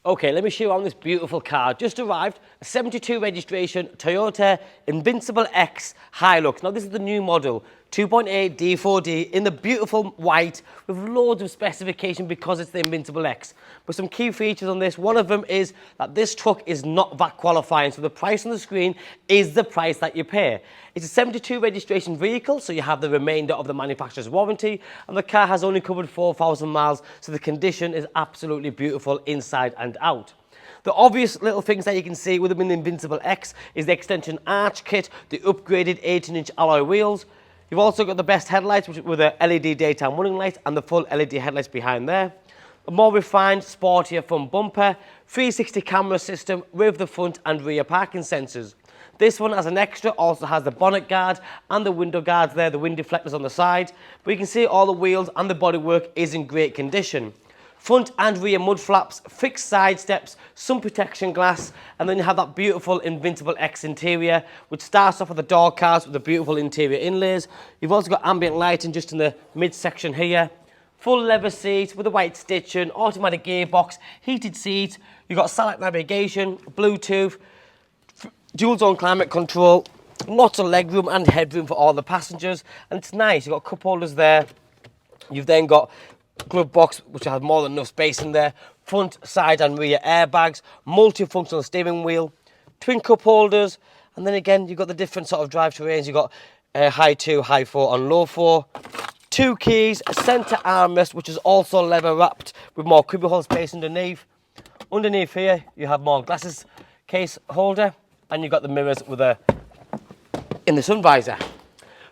Okay, let me show you on this beautiful car. Just arrived, a 72 registration Toyota Invincible X Hi-Lux. Now this is the new model, 2.8 D4D in the beautiful white with loads of specification because it's the Invincible X. But some key features on this, one of them is that this truck is not VAT qualifying, so the price on the screen is the price that you pay. It's a 72 registration vehicle, so you have the remainder of the manufacturer's warranty, and the car has only covered 4,000 miles, so the condition is absolutely beautiful inside and out. The obvious little things that you can see with them in the Invincible X is the extension arch kit, the upgraded 18-inch alloy wheels. You've also got the best headlights with the LED daytime running lights and the full LED headlights behind there. A more refined, sportier front bumper, 360 camera system with the front and rear parking sensors. This one, as an extra, also has the bonnet guard and the window guards there, the wind deflectors on the side. But you can see all the wheels and the bodywork is in great condition. Front and rear mud flaps, fixed side steps, sun protection glass, and then you have that beautiful Invincible X interior, which starts off with the door cards with the beautiful interior inlays. You've also got ambient lighting just in the midsection here. Full leather seats with a white stitching, automatic gearbox, heated seats. You've got satellite navigation, Bluetooth, dual zone climate control, lots of legroom and headroom for all the passengers, and it's nice. You've got cup holders there. You've then got glove box, which has more than enough space in there, front, side and rear airbags, multifunctional steering wheel, twin cup holders, and then again you've got the different sort of drive terrains. You've got high 2, high 4 and low 4, 2 keys, a centre armrest which is also leather wrapped with more cubbyhole space underneath. Underneath here you have more glasses case holder, and you've got the mirrors with in the sun visor.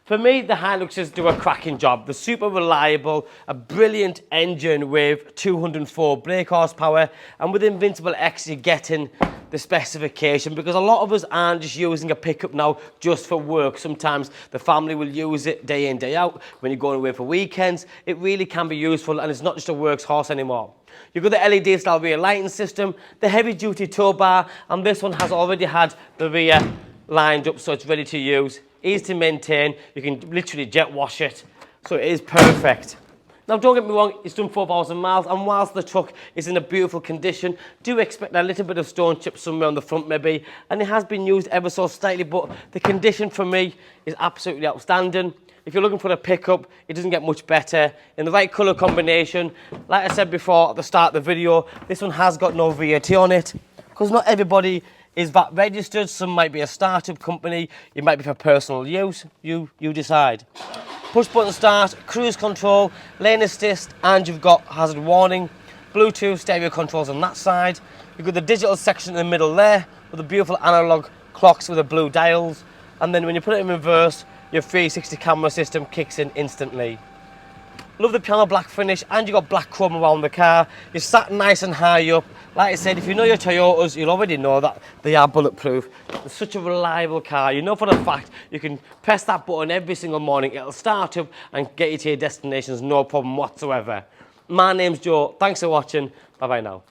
For me, the Hi-Luxes do a cracking job. They're super reliable, a brilliant engine with 204 brake horsepower, and with Invincible X you're getting the specification, because a lot of us aren't just using a pickup now just for work. Sometimes the family will use it day in, day out. When you're going away for weekends, it really can be useful, and it's not just a works horse anymore. You've got the LED style rear lighting system, the heavy duty tow bar, and this one has already had the rear lined up so it's ready to use. Easy to maintain, you can literally jet wash it, so it is perfect. Now don't get me wrong, it's done 4,000 miles, and whilst the truck is in a beautiful condition, do expect a little bit of stone chips somewhere on the front maybe, and it has been used ever so slightly, but the condition for me is absolutely outstanding. If you're looking for a pickup, it doesn't get much better. In the right colour combination, like I said before at the start of the video, this one has got no VAT on it, because not everybody is VAT registered. Some might be a startup company, it might be for personal use, you decide. Push button start, cruise control, lane assist, and you've got hazard warning, Bluetooth, stereo controls on that side. You've got the digital section in the middle there with the beautiful analog clocks with the blue dials, and then when you put it in reverse, your 360 camera system kicks in instantly. Love the piano black finish, and you've got black chrome around the car. You're sat nice and high up. Like I said, if you know your Toyotas, you'll already know that they are bulletproof. It's such a reliable car. You know for a fact you can press that button every single morning. It'll start up and get you to your destinations, no problem whatsoever. My name's Joe. Thanks for watching. Bye-bye now.